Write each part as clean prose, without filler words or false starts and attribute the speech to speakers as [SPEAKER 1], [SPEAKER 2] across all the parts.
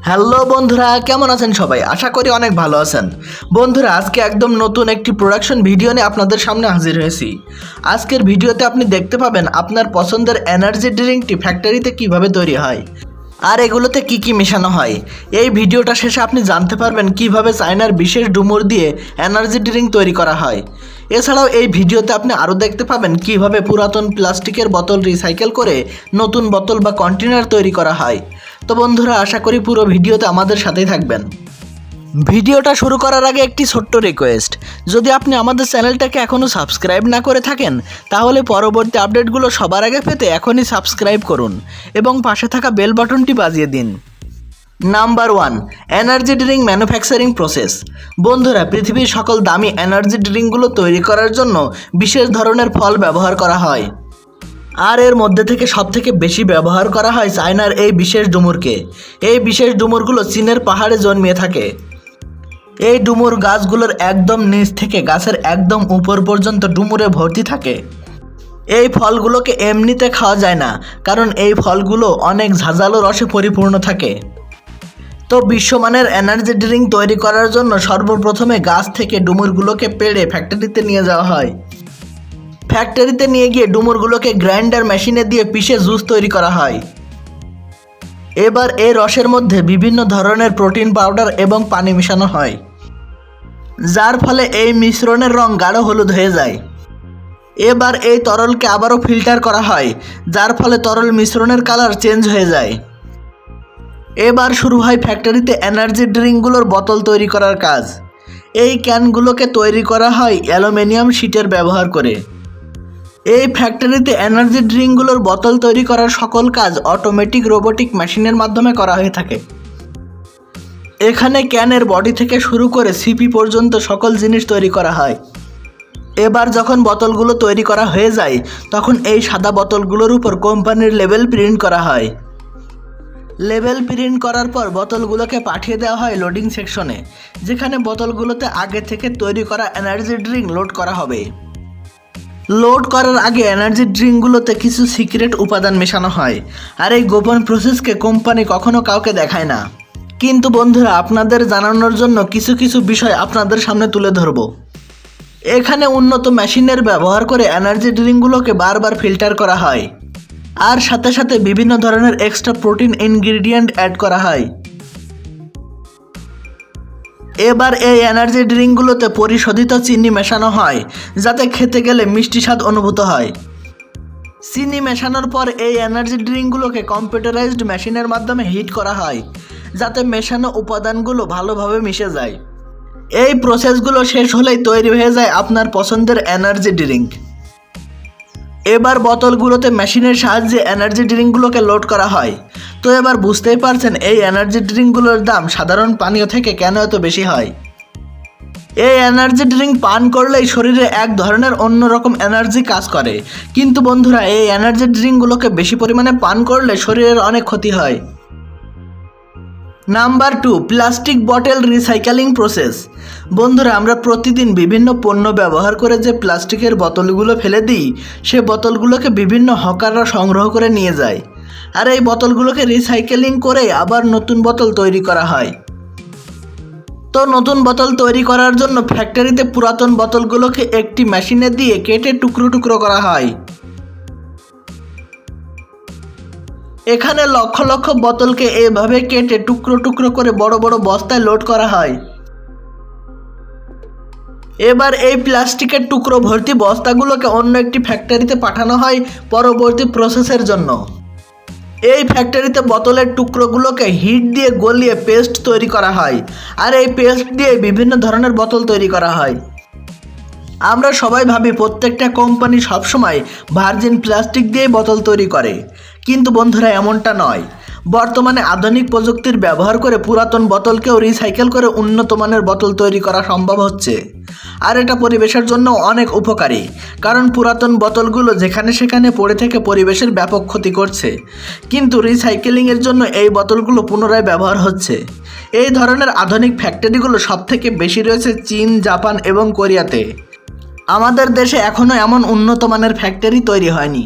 [SPEAKER 1] Hello বন্ধুরা, কেমন আছেন সবাই? আশা করি অনেক ভালো আছেন। বন্ধুরা, আজকে একদম নতুন একটি প্রোডাকশন ভিডিও নিয়ে আপনাদের সামনে হাজির হয়েছি। আজকের ভিডিওতে আপনি দেখতে পাবেন আপনার পছন্দের এনার্জি ড্রিঙ্কটি ফ্যাক্টরিতে কিভাবে তৈরি হয় আর এগুলোতে কি কি মেশানো হয়। এই ভিডিওটা শেষে আপনি জানতে পারবেন কিভাবে চায়নার বিশেষ ডুমুর দিয়ে এনার্জি ড্রিঙ্ক তৈরি করা হয়। এছাড়াও এই ভিডিওতে আপনি আরও দেখতে পাবেন কিভাবে পুরাতন প্লাস্টিকের বোতল রিসাইকেল করে নতুন বোতল বা কন্টেনার তৈরি করা হয়। তো বন্ধুরা, আশা করি পুরো ভিডিওতে আমাদের সাথেই থাকবেন। ভিডিওটা শুরু করার আগে একটি ছোট্ট রিকোয়েস্ট, যদি আপনি আমাদের চ্যানেলটাকে এখনও সাবস্ক্রাইব না করে থাকেন তাহলে পরবর্তী আপডেটগুলো সবার আগে পেতে এখনই সাবস্ক্রাইব করুন এবং পাশে থাকা বেল বাটনটি বাজিয়ে দিন। Number 1, energy drink manufacturing process. বন্ধুরা, পৃথিবীর সকল দামি এনার্জি ড্রিঙ্কগুলো তৈরি করার জন্য বিশেষ ধরনের ফল ব্যবহার করা হয়, আর এর মধ্যে থেকে সবথেকে বেশি ব্যবহার করা হয় চায়নার এই বিশেষ ডুমুরকে। এই বিশেষ ডুমুরগুলো চীনের পাহাড়ে জন্মিয়ে থাকে। এই ডুমুর গাছগুলোর একদম নিচ থেকে গাছের একদম উপর পর্যন্ত ডুমুরে ভর্তি থাকে। এই ফলগুলোকে এমনিতে খাওয়া যায় না, কারণ এই ফলগুলো অনেক ঝাঁঝালো রসে পরিপূর্ণ থাকে। তো বিশ্বমানের এনার্জি ড্রিঙ্ক তৈরি করার জন্য সর্বপ্রথমে গাছ থেকে ডুমুরগুলোকে পেড়ে ফ্যাক্টরিতে নিয়ে যাওয়া হয়। ফ্যাক্টরিতে নিয়ে গিয়ে ডুমুরগুলোকে গ্রাইন্ডার মেশিনে দিয়ে পিষে জুস তৈরি করা হয়। এবার এই রসের মধ্যে বিভিন্ন ধরনের প্রোটিন পাউডার এবং পানি মেশানো হয়, যার ফলে এই মিশ্রণের রং গাঢ় হলুদ হয়ে যায়। এবার এই তরলকে আবারও ফিল্টার করা হয়, যার ফলে তরল মিশ্রণের কালার চেঞ্জ হয়ে যায়। এবার শুরু হয় ফ্যাক্টরিতে এনার্জি ড্রিঙ্কগুলোর বোতল তৈরি করার কাজ। এই ক্যানগুলোকে তৈরি করা হয় অ্যালুমিনিয়াম শিটের ব্যবহার করে। এই ফ্যাক্টরিতে এনার্জি ড্রিঙ্কগুলোর বোতল তৈরি করার সকল কাজ অটোমেটিক রোবোটিক মেশিনের মাধ্যমে করা হয়ে থাকে। এখানে ক্যানের বডি থেকে শুরু করে সিপি পর্যন্ত সকল জিনিস তৈরি করা হয়। এবার যখন বোতলগুলো তৈরি করা হয়ে যায় তখন এই সাদা বোতলগুলোর উপর কোম্পানির লেবেল প্রিন্ট করা হয়। লেবেল প্রিন্ট করার পর বোতলগুলোকে পাঠিয়ে দেওয়া হয় লোডিং সেকশনে, যেখানে বোতলগুলোতে আগে থেকে তৈরি করা এনার্জি ড্রিঙ্ক লোড করা হবে। লোড করার আগে এনার্জি ড্রিঙ্কগুলোতে কিছু সিক্রেট উপাদান মেশানো হয়, আর এই গোপন প্রসেসকে কোম্পানি কখনো কাউকে দেখায় না। কিন্তু বন্ধুরা, আপনাদের জানানোর জন্য কিছু কিছু বিষয় আপনাদের সামনে তুলে ধরব। এখানে উন্নত মেশিনের ব্যবহার করে এনার্জি ড্রিঙ্কগুলোকে বারবার ফিল্টার করা হয়, আর সাথে সাথে বিভিন্ন ধরনের এক্সট্রা প্রোটিন ইনগ্রিডিয়েন্ট অ্যাড করা হয়। এবার এই এনার্জি ড্রিঙ্কগুলোতে পরিশোধিত চিনি মেশানো হয়, যাতে খেতে গেলে মিষ্টি স্বাদ অনুভূত হয়। চিনি মেশানোর পর এই এনার্জি ড্রিঙ্কগুলোকে কম্পিউটারাইজড মেশিনের মাধ্যমে হিট করা হয়, যাতে মেশানো উপাদানগুলো ভালোভাবে মিশে যায়। এই প্রসেসগুলো শেষ হলেই তৈরি হয়ে যায় আপনার পছন্দের এনার্জি ড্রিঙ্ক। এবার বোতলগুলোতে মেশিনের সাহায্যে এনার্জি ড্রিঙ্কগুলোকে লোড করা হয়। তো এবার বুঝতেই পারছেন এই এনার্জি ড্রিঙ্কগুলোর দাম সাধারণ পানীয় থেকে কেন এত বেশি হয়। এই এনার্জি ড্রিঙ্ক পান করলেই শরীরে এক ধরনের অন্যরকম এনার্জি কাজ করে, কিন্তু বন্ধুরা, এই এনার্জি ড্রিঙ্কগুলোকে বেশি পরিমাণে পান করলে শরীরের অনেক ক্ষতি হয়। Number 2, plastic bottle recycling process. বন্ধুরা, আমরা প্রতিদিন বিভিন্ন পণ্য ব্যবহার করে যে প্লাস্টিকের বোতলগুলো ফেলে দিই, সে বোতলগুলোকে বিভিন্ন হকাররা সংগ্রহ করে নিয়ে যায়, আর এই বোতলগুলোকে রিসাইকেলিং করে আবার নতুন বোতল তৈরি করা হয়। তো নতুন বোতল তৈরি করার জন্য ফ্যাক্টরিতে পুরাতন বোতলগুলোকে একটি মেশিনে দিয়ে কেটে টুকরো টুকরো করা হয়। এখানে লক্ষ লক্ষ বোতলকে এভাবে কেটে টুকরো টুকরো করে বড় বড় বস্তায় লোড করা হয়। এবার এই প্লাস্টিকের টুকরো ভর্তি বস্তাগুলোকে অন্য একটি ফ্যাক্টরিতে পাঠানো হয় পরবর্তী প্রসেসের জন্য। এই ফ্যাক্টরিতে বোতলের টুকরোগুলোকে হিট দিয়ে গলিয়ে পেস্ট তৈরি করা হয়, আর এই পেস্ট দিয়ে বিভিন্ন ধরনের বোতল তৈরি করা হয়। আমরা সবাই ভাবি প্রত্যেকটা কোম্পানি সবসময় ভার্জিন প্লাস্টিক দিয়ে বোতল তৈরি করে, কিন্তু বন্ধুরা, এমনটা নয়। বর্তমানে আধুনিক প্রযুক্তির ব্যবহার করে পুরাতন বোতলকেও রিসাইকেল করে উন্নত মানের বোতল তৈরি করা সম্ভব হচ্ছে, আর এটা পরিবেশের জন্য অনেক উপকারী, কারণ পুরাতন বোতলগুলো যেখানে সেখানে পড়ে থেকে পরিবেশের ব্যাপক ক্ষতি করছে, কিন্তু রিসাইকেলিংয়ের জন্য এই বোতলগুলো পুনরায় ব্যবহার হচ্ছে। এই ধরনের আধুনিক ফ্যাক্টরিগুলো সবথেকে বেশি রয়েছে চীন, জাপান এবং কোরিয়াতে। আমাদের দেশে এখনও এমন উন্নত মানের ফ্যাক্টরি তৈরি হয়নি।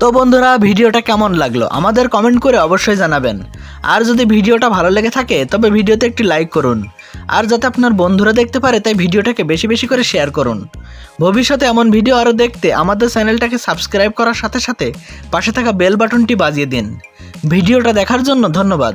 [SPEAKER 1] তো বন্ধুরা, ভিডিওটা কেমন লাগলো আমাদের কমেন্ট করে অবশ্যই জানাবেন। আর যদি ভিডিওটা ভালো লেগে থাকে তবে ভিডিওতে একটি লাইক করুন, আর যাতে আপনার বন্ধুরা দেখতে পারে তাই ভিডিওটাকে বেশি বেশি করে শেয়ার করুন। ভবিষ্যতে এমন ভিডিও আরও দেখতে আমাদের চ্যানেলটাকে সাবস্ক্রাইব করার সাথে সাথে পাশে থাকা বেল বাটনটি বাজিয়ে দিন। ভিডিওটা দেখার জন্য ধন্যবাদ।